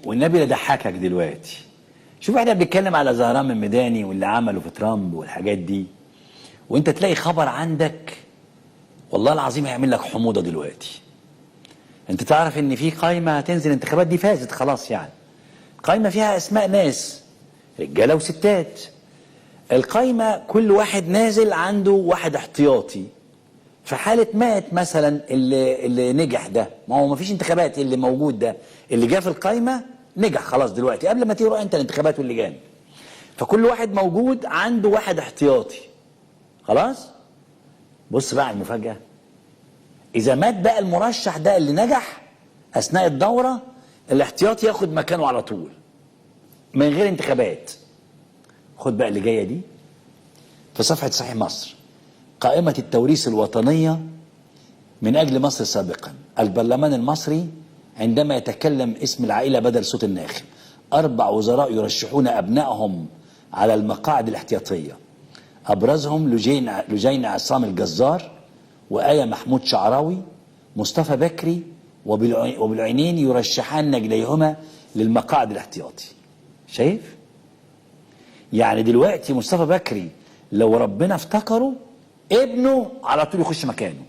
والنبي لا ضحكك دلوقتي. شوف احنا بنتكلم على زهران الميداني واللي عمله في ترامب والحاجات دي، وانت تلاقي خبر عندك والله العظيم هيعمل لك حموضه دلوقتي. انت تعرف ان في قائمه هتنزل، انتخابات دي فازت خلاص يعني، قائمه فيها اسماء ناس رجاله وستات. القائمه كل واحد نازل عنده واحد احتياطي في حاله مات مثلا اللي نجح ده. ما هو ما فيش انتخابات، اللي موجود ده اللي جه في القائمه نجح خلاص دلوقتي قبل ما تروح انت الانتخابات واللجان. فكل واحد موجود عنده واحد احتياطي خلاص. بص بقى على المفاجاه، اذا مات بقى المرشح ده اللي نجح اثناء الدوره، الاحتياطي ياخد مكانه على طول من غير انتخابات. خد بقى اللي جايه دي في صفحه صحيح مصر، قائمه التوريث الوطنيه من اجل مصر سابقا. البرلمان المصري عندما يتكلم اسم العائله بدل صوت الناخب. 4 وزراء يرشحون ابنائهم على المقاعد الاحتياطيه، ابرزهم لجين عصام الجزار وآية محمود شعراوي. مصطفى بكري وبالعينين يرشحان نجليهما للمقاعد الاحتياطي. شايف؟ يعني دلوقتي مصطفى بكري لو ربنا افتكره ابنه على طول يخش مكانه.